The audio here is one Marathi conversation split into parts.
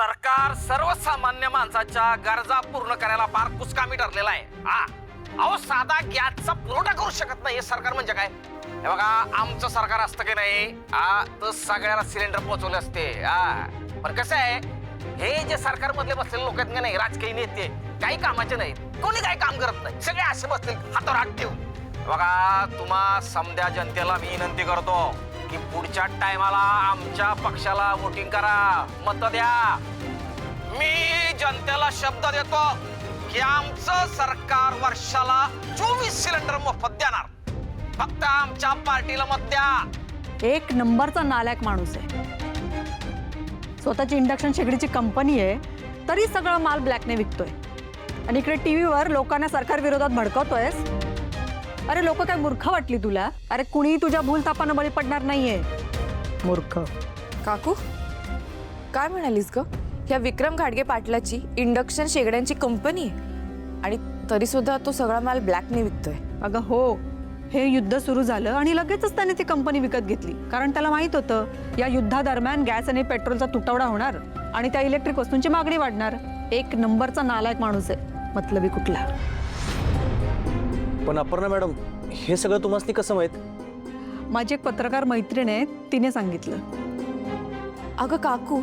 सरकार सर्वसामान्य माणसाच्या गरजा पूर्ण करायला फार कुचकामी ठरलेला आहे. हा, अहो साधा गॅसचा पुरवठा करू शकत नाही हे सरकार म्हणजे काय? हे बघा, आमचं सरकार असतं की नाही तर सगळ्याला सिलेंडर पोहोचवले असते. पण कसं आहे, हे जे सरकार मधले बसलेले लोक आहेत का नाही, राजकीय नेते काही कामाचे नाहीत, कोणी काही काम करत नाही, सगळे असे बसतील हातावर हात ठेवून. बघा, तुम्हा समध्या जनतेला मी विनंती करतो की पुढच्या टायमाला आमच्या पक्षाला वोटिंग करा, मत द्या. मी जनतेला शब्द देतो की आमचं सरकार वर्षाला 24 सिलेंडर मोफत देणार. फक्त आमच्या पार्टीला मत द्या. एक नंबरचा नालायक माणूस आहे. स्वतःची इंडक्शन शेगडीची कंपनी आहे तरी सगळं माल ब्लॅकने विकतोय आणि इकडे टीव्हीवर लोकांना सरकार विरोधात भडकवतोयस. अरे लोक काय मूर्ख वाटली तुला? अरे कुणी तुझ्या भूलथापानं बळी पडणार नाहीये. मूर्ख. काकू काय म्हणालीस ग? ह्या विक्रम घाटगे पाटलाची इंडक्शन शेगड्यांची कंपनी आणि तरी सुद्धा तो सगळा माल ब्लॅकने विकतोय. अगं हो, हे युद्ध सुरू झालं आणि लगेचच त्याने ती कंपनी विकत घेतली. कारण त्याला माहित होतं या युद्धादरम्यान गॅस आणि पेट्रोलचा तुटवडा होणार आणि त्या इलेक्ट्रिक वस्तूंची मागणी वाढणार. एक नंबरचा नालायक माणूस आहे, मतलबी कुठला. पण अपर्णा मॅडम, हे सगळं तुम्हाला कसं माहित? माझी एक पत्रकार मैत्रीण आहे, तिने सांगितलं. अगं काकू,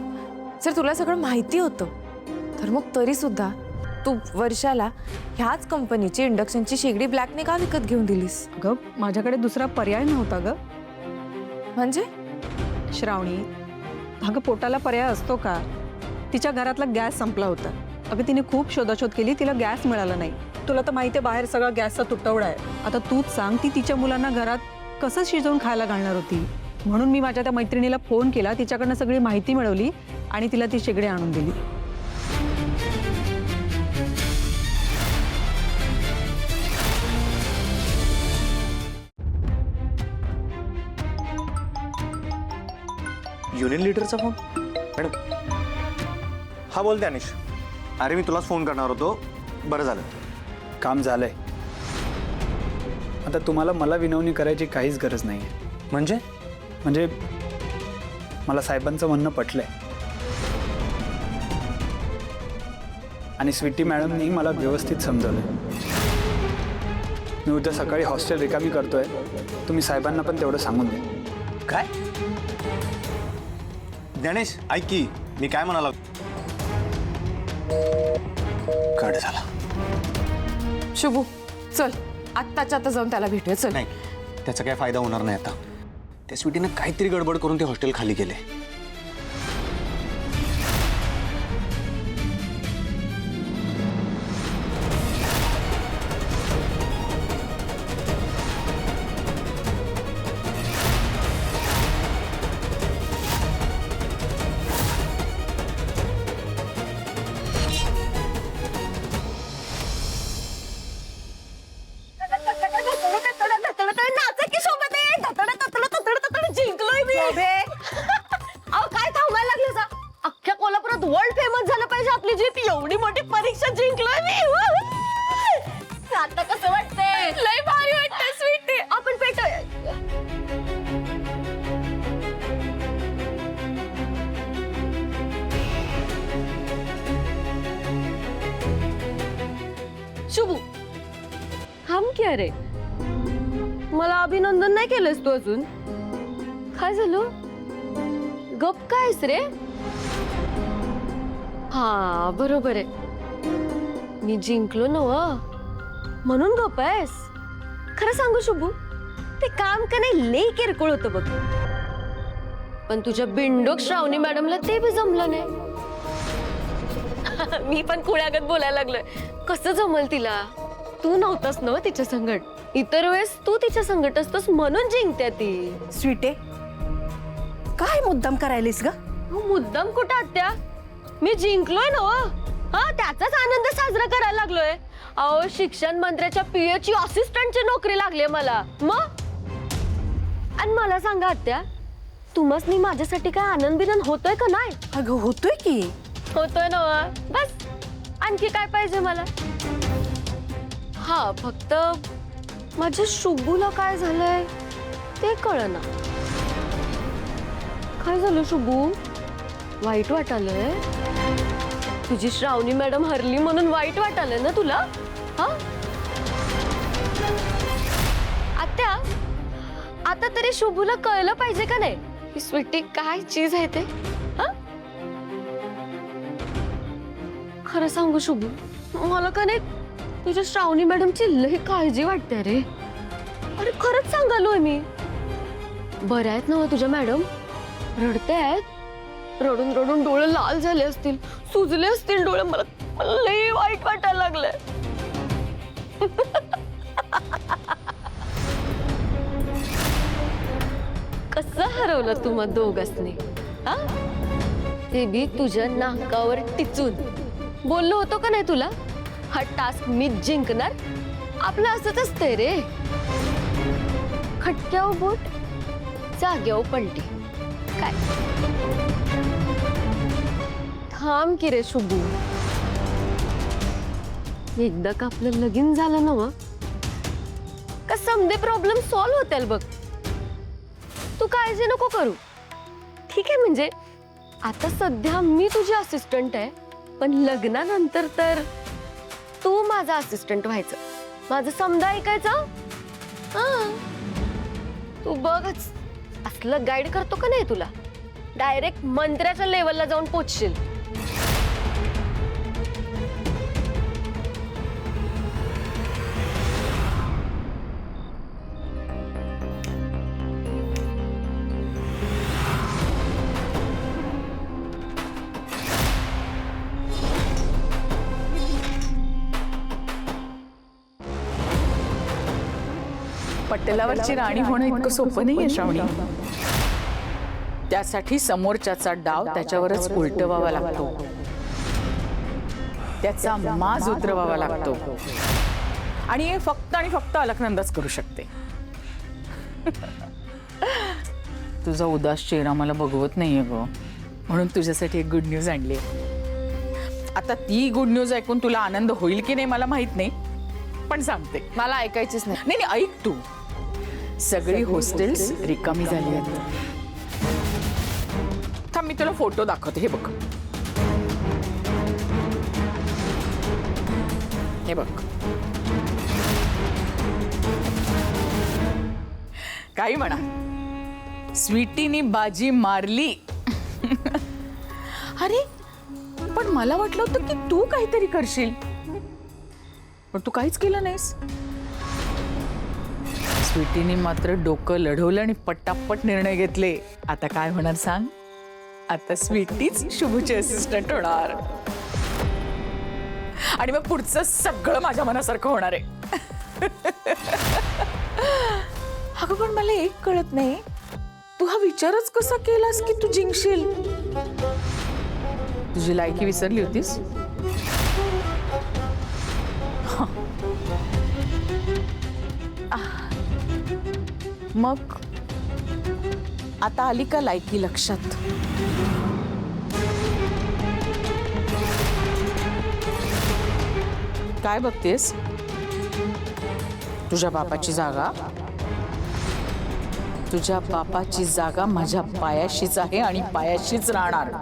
जर तुला सगळं माहिती होतं तर मग तरी सुद्धा तू वर्षाला ह्याच कंपनीची इंडक्शनची शेगडी ब्लॅकने का विकत घेऊन दिलीस? अगं माझ्याकडे दुसरा पर्याय नव्हता ग. म्हणजे श्रावणी, अगं पोटाला पर्याय असतो का? तिच्या घरातला गॅस संपला होता. अगं तिने खूप शोधाशोध केली, तिला गॅस मिळाला नाही. तुला तर माहिती आहे बाहेर सगळा गॅसचा तुटवडा आहे. आता तूच सांग, ती तिच्या मुलांना घरात कसं शिजवून खायला घालणार होती? म्हणून मी माझ्या त्या मैत्रिणीला फोन केला, तिच्याकडनं सगळी माहिती मिळवली आणि तिला ती शेगडी आणून दिली. युनियन लीडरचा फोन? मॅडम. हा बोल ज्ञानेश. अरे मी तुलाच फोन करणार होतो, बरं झालं. काम झालंय. आता तुम्हाला मला विनवणी करायची काहीच गरज नाही आहे. म्हणजे मला साहेबांचं म्हणणं पटलंय आणि स्वीटी मॅडमनी मला व्यवस्थित समजवलं. मी उद्या सकाळी हॉस्टेल रिकामी करतोय, तुम्ही साहेबांना पण तेवढं सांगून द्या. काय ज्ञानेश, ऐक की मी काय म्हणाला. कट झाला. शुभू चल, आत्ताच्या आता जाऊन त्याला भेटूया. चल. नाही, त्याचा काय फायदा होणार नाही. आता त्या स्वीटीनं काहीतरी गडबड करून ते हॉस्टेल खाली केले. जिंकलोय मी. अहो काय थांबायला लागले सा? अख्ख्या कोल्हापुरात वर्ल्ड फेमस झालं पाहिजे आपली जीप. एवढी मोठी परीक्षा जिंकलोय मी. आता कसं वाटतंय? लय भारी वाटतंय स्वीटी. आपण पेटूया. शुभू थांब की. अरे मला अभिनंदन नाही केलंस तू अजून. काय झालं? गप कायस रे? हा बरोबर आहे, मी जिंकलो नव म्हणून गप आहेस. खरं सांगू शुभू, ते काम का नाही लई किरकोळ होतं बघ, पण तुझ्या बिंडोक श्रावणी मॅडमला ते बी जमलं नाही. मी पण कुळ्यागत बोलायला लागलोय. कसं जमल तिला? तू नव्हतास ना तिच्या संगट. इतर वेळेस तू तिच्या संगट असतोस म्हणून जिंकते ती. स्वीटे, काय मुद्दाम करायलीस ग? मुद्दाम कुठं आत्या? मी जिंकलोय ना. हा, त्याचाच आनंद साजरा करायला लागलोय. अहो, शिक्षण मंत्र्याच्या पीएची असिस्टंटची नोकरी लागली मला. मग आणि मला सांगा आत्या, तुम्हासनी माझ्यासाठी काय आनंद बिनंद होतोय का नाही? अगं होतोय की. होतोय ना. बस आणखी काय पाहिजे मला? हा, फक्त माझ्या शुभूला काय झालंय ते कळना. काय झालं शुभू? वाईट वाटालंय तुझी श्रावणी मॅडम हरली म्हणून वाईट वाटालंय ना तुला? हा आत्या, आता तरी शुभूला कळलं पाहिजे का नाही की स्वीटी काय चीज आहे ते? हा खरं सांगू शुभू, मला का नाही तुझ्या श्रावणी मॅडमची लई काळजी वाटते रे. अरे खरंच सांगालोय मी. बऱ्या आहेत ना तुझ्या मॅडम? रडते आहेत? रडून रडून डोळे लाल झाले असतील, सुजले असतील डोळे. मला मला लई वाईट वाटायला लागलंय. कसं हरवलं तू मग दोघांनी? हा ते बी तुझ्या नाकावर टिचून. बोललो होतो का नाही तुला, हा टास्क मीच जिंकणार? आपलं असंच असतंय रे, खटक्यावर बोट जाग्यावर पलटी. काय थांब की रे शुभू, एकदा का आपलं लगीन झालं ना मग का समजे प्रॉब्लेम सॉल्व होतील बघ. तू काळजी नको करू, ठीक आहे? म्हणजे आता सध्या मी तुझी असिस्टंट आहे, पण लग्नानंतर तर तू माझा असिस्टंट व्हायचं, माझं समजा ऐकायचं. हा तू बघच, असलं गाईड करतो का नाही तुला, डायरेक्ट मंत्र्याच्या लेवलला जाऊन पोचशील. पटलावरची राणी होणं इतकं सोपं नाहीये श्रावणी. त्यासाठी समोरच्याचा डाव त्याच्यावरच उलटवावा लागतो, त्याचा माज उतरवावा लागतो, आणि हे फक्त आणि फक्त अलकनंदाच करू शकते. तुझा उदास चेहरा मला बघवत नाहीये ग, म्हणून तुझ्यासाठी एक गुड न्यूज आणली. आता ती गुड न्यूज ऐकून तुला आनंद होईल की नाही मला माहित नाही, पण सांगते. मला ऐकायचीच नाही. नाही नाही, ऐक तू. सगळी हॉस्टेल्स रिकामी झाली आहेत. थांब, मी तुला फोटो दाखवते. हे बघ, हे बघ. काही म्हणा, स्वीटीनी बाजी मारली. अरे पण मला वाटलं होतं की तू काहीतरी करशील, पण तू काहीच केलं नाहीस. स्वीटीने मात्र डोकं लढवलं आणि पटापट निर्णय घेतले. आता काय होणार सांग? आता स्वीटीच शुभूची असिस्टंट होणार, आणि मग पुढचं सगळं माझ्या मनासारखं होणार आहे. अगं पण मला एक कळत नाही, तू हा विचारच कसा केलास की तू जिंकशील? तुझी लायकी विसरली होतीस? मग आता आली का लायकी लक्षात? काय बघतेस? तुझ्या बापाची जागा? तुझ्या बापाची जागा माझ्या पायाशीच आहे आणि पायाशीच राहणार.